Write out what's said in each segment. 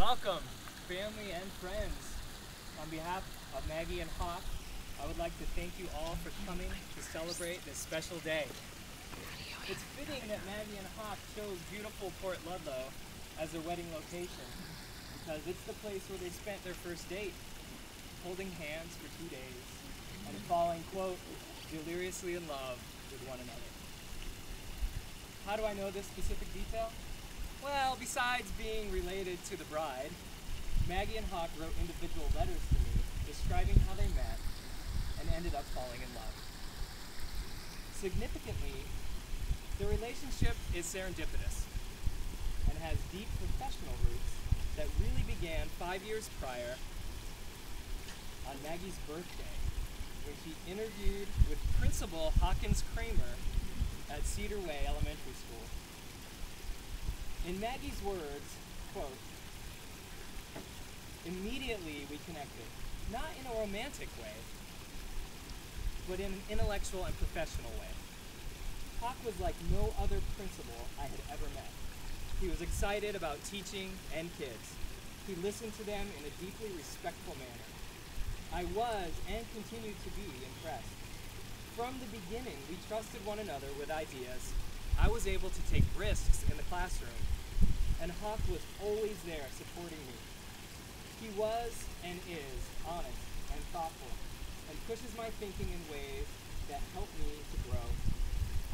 Welcome, family and friends. On behalf of Maggie and Hawk, I would like to thank you all for coming to celebrate this special day. It's fitting that Maggie and Hawk chose beautiful Port Ludlow as their wedding location because it's the place where they spent their first date, holding hands for 2 days and falling, quote, deliriously in love with one another. How do I know this specific detail? Well, besides being related to the bride, Maggie and Hawk wrote individual letters to me describing how they met and ended up falling in love. Significantly, the relationship is serendipitous and has deep professional roots that really began 5 years prior on Maggie's birthday when she interviewed with Principal Hawkins Cramer at Cedar Way Elementary School. In Maggie's words, quote, "Immediately we connected, not in a romantic way, but in an intellectual and professional way. Hawk was like no other principal I had ever met. He was excited about teaching and kids. He listened to them in a deeply respectful manner. I was and continued to be impressed. From the beginning, we trusted one another with ideas. I was able to take risks in the classroom, and Hawk was always there supporting me. He was and is honest and thoughtful, and pushes my thinking in ways that help me to grow.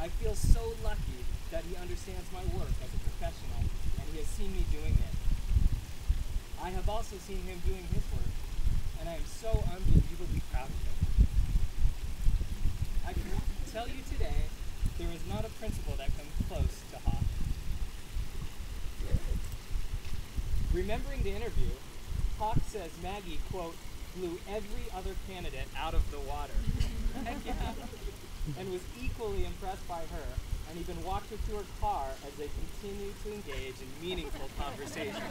I feel so lucky that he understands my work as a professional, and he has seen me doing it. I have also seen him doing his work, and I am so unbelievably proud of him. I can tell you today, there is not a principal that comes close to Hawk." Remembering the interview, Hawk says Maggie, quote, "blew every other candidate out of the water." Heck yeah. And was equally impressed by her, and even walked her to her car as they continued to engage in meaningful conversation.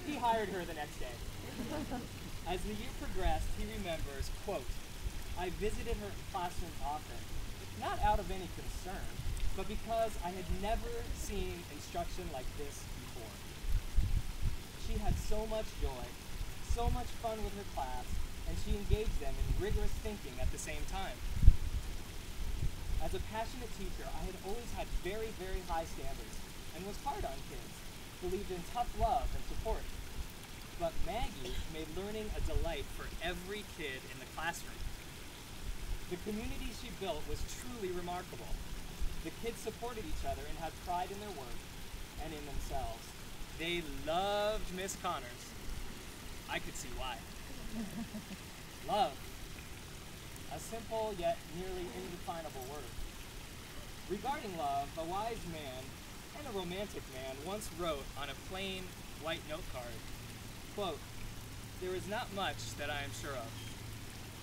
He hired her the next day. As the year progressed, he remembers, quote, "I visited her classroom often, not out of any concern, but because I had never seen instruction like this before. She had so much joy, so much fun with her class, and she engaged them in rigorous thinking at the same time. As a passionate teacher, I had always had very, very high standards and was hard on kids, believed in tough love and support. But Maggie made learning a delight for every kid in the classroom. The community she built was truly remarkable. The kids supported each other and had pride in their work and in themselves. They loved Miss Connors. I could see why. Love. A simple yet nearly indefinable word. Regarding love, a wise man and a romantic man once wrote on a plain white note card, quote, "There is not much that I am sure of,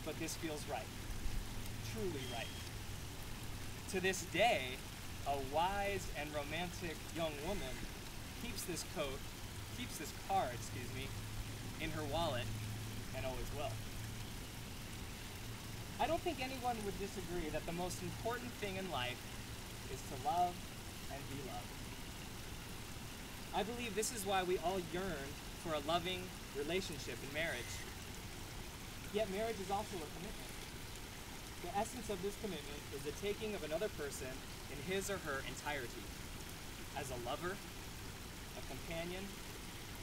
but this feels right. Truly right." To this day, a wise and romantic young woman keeps this card, in her wallet and always will. I don't think anyone would disagree that the most important thing in life is to love and be loved. I believe this is why we all yearn for a loving relationship in marriage. Yet marriage is also a commitment. The essence of this commitment is the taking of another person in his or her entirety, as a lover, a companion,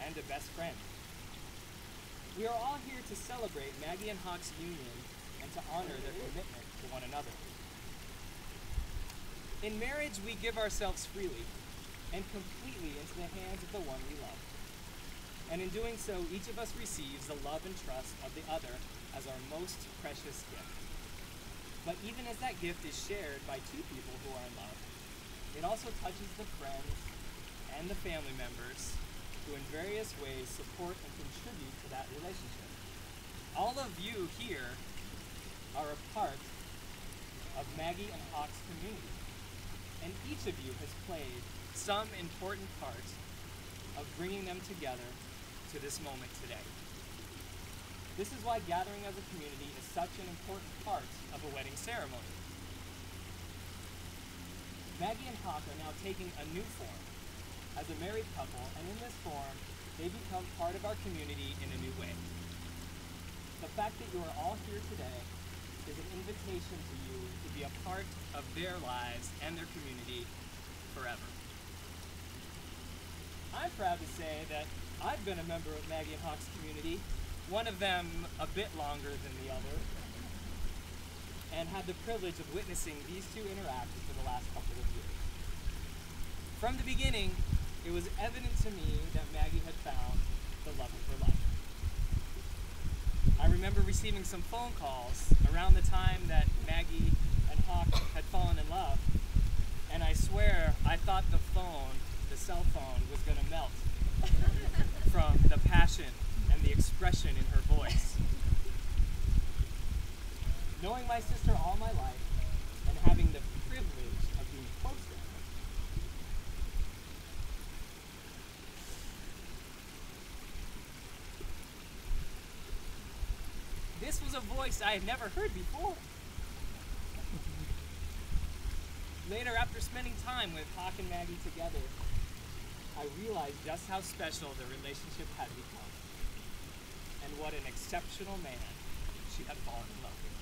and a best friend. We are all here to celebrate Maggie and Hawk's union and to honor their commitment to one another. In marriage, we give ourselves freely and completely into the hands of the one we love. And in doing so, each of us receives the love and trust of the other as our most precious gift. But even as that gift is shared by two people who are in love, it also touches the friends and the family members who in various ways support and contribute to that relationship. All of you here are a part of Maggie and Hawk's community, and each of you has played some important part of bringing them together to this moment today. This is why gathering as a community is such an important part of a wedding ceremony. Maggie and Hawk are now taking a new form, as a married couple, and in this form, they become part of our community in a new way. The fact that you are all here today is an invitation to you to be a part of their lives and their community forever. I'm proud to say that I've been a member of Maggie and Hawk's community, one of them a bit longer than the other, and had the privilege of witnessing these two interact for the last couple of years. From the beginning, it was evident to me that Maggie had found the love of her life. I remember receiving some phone calls around the time that Maggie and Hawk had fallen in love, and I swear I thought the cell phone, was going to melt from the passion and the expression in her voice. Knowing my sister all my life and having the privilege of being close to her, this was a voice I had never heard before. Later, after spending time with Hawk and Maggie together, I realized just how special the relationship had become and what an exceptional man she had fallen in love with.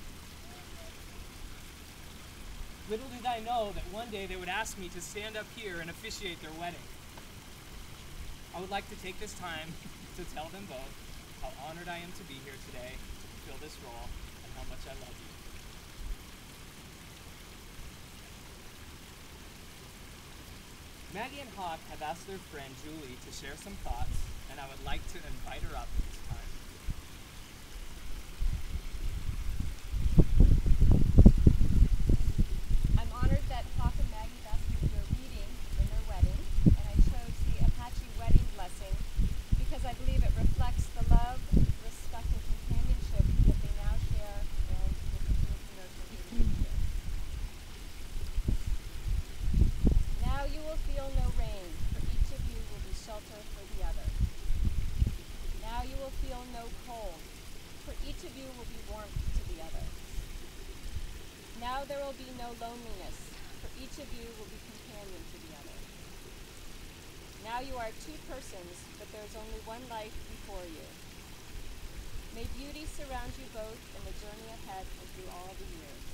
Little did I know that one day they would ask me to stand up here and officiate their wedding. I would like to take this time to tell them both how honored I am to be here today to fulfill this role and how much I love you. Maggie and Hawk have asked their friend Julie to share some thoughts, and I would like to invite her up at this time. I'm honored that Hawk and Maggie asked me to do a reading in their wedding, and I chose the Apache wedding blessing because I believe it reflects the love, respect, and companionship that they now share and will continue to nurture in the future. Now you will feel no rain, for each of you will be shelter for the other. Now you will feel no cold, for each of you will be warmth to the other. Now there will be no loneliness, for each of you will be companion to the other. Now you are two persons, but there is only one life before you. May beauty surround you both in the journey ahead and through all the years.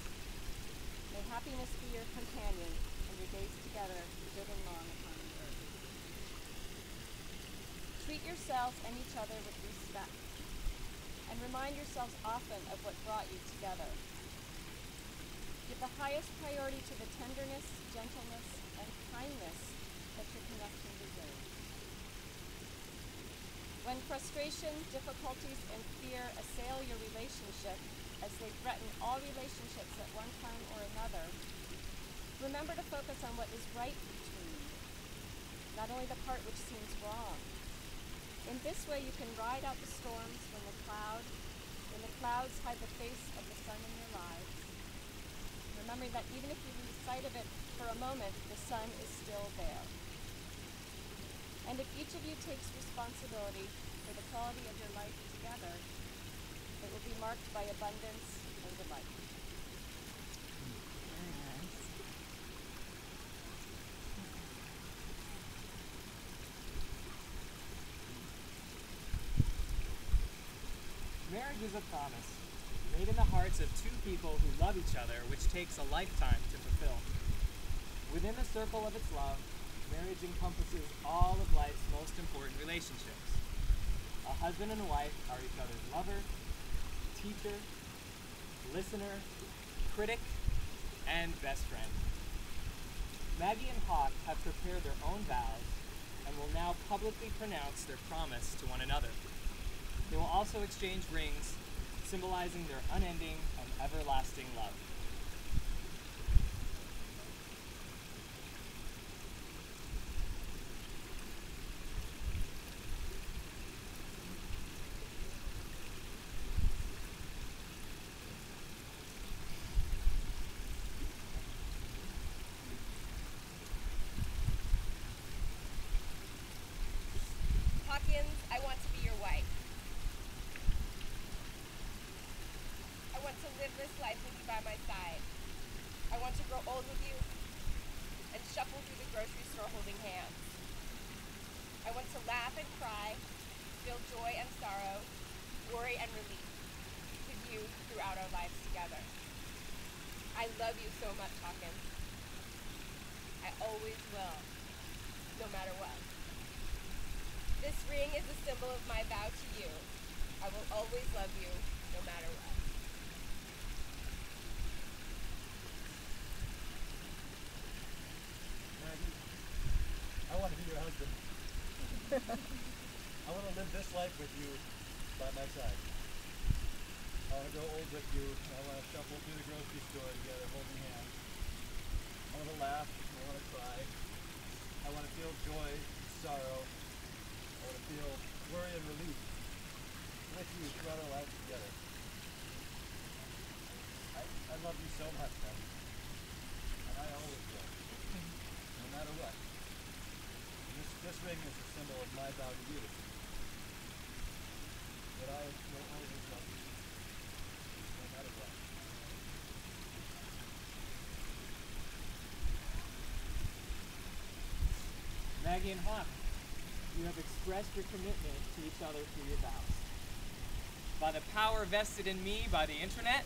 May happiness be your companion, and your days together be good and long upon the earth. Treat yourselves and each other with respect, and remind yourselves often of what brought you together. Give the highest priority to the tenderness, gentleness, and kindness that your connection deserves. When frustration, difficulties, and fear assail your relationship, as they threaten all relationships at one time or another, remember to focus on what is right between you, not only the part which seems wrong. In this way, you can ride out the storms when the clouds hide the face of the sun in your lives, remembering that even if you lose sight of it for a moment, the sun is still there. And if each of you takes responsibility for the quality of your life together, it will be marked by abundance and delight. Very nice. Marriage is a promise made in the hearts of two people who love each other, which takes a lifetime to fulfill. Within the circle of its love, marriage encompasses all of life's most important relationships. A husband and a wife are each other's lover, teacher, listener, critic, and best friend. Maggie and Hawk have prepared their own vows and will now publicly pronounce their promise to one another. They will also exchange rings, symbolizing their unending and everlasting love. Hawkins, I want to be your wife. I want to live this life with you by my side. I want to grow old with you and shuffle through the grocery store holding hands. I want to laugh and cry, feel joy and sorrow, worry and relief with you throughout our lives together. I love you so much, Hawkins. I always will, no matter what. This ring is a symbol of my vow to you. I will always love you, no matter what. Maggie, I want to be your husband. I want to live this life with you by my side. I want to grow old with you, and I want to shuffle through the grocery store together, holding hands. I want to laugh, I want to cry. I want to feel joy, sorrow. I want to feel worry and relief with you throughout our lives together. I love you so much, Maggie. And I always will, no matter what. This ring is a symbol of my vow to you. That I will always love you, no matter what. Maggie and Hawk, you have expressed your commitment to each other through your vows. By the power vested in me by the internet,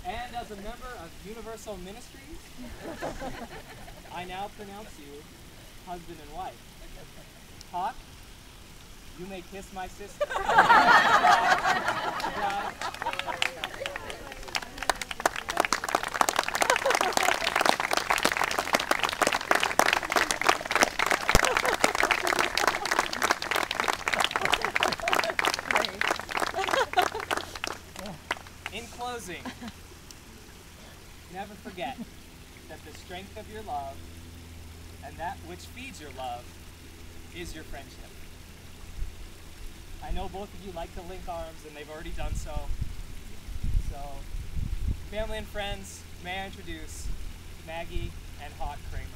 and as a member of Universal Ministries, I now pronounce you husband and wife. Hawk, you may kiss my sister. In closing, never forget that the strength of your love and that which feeds your love is your friendship. I know both of you like to link arms, and they've already done so. So, family and friends, may I introduce Maggie and Hawk Cramer.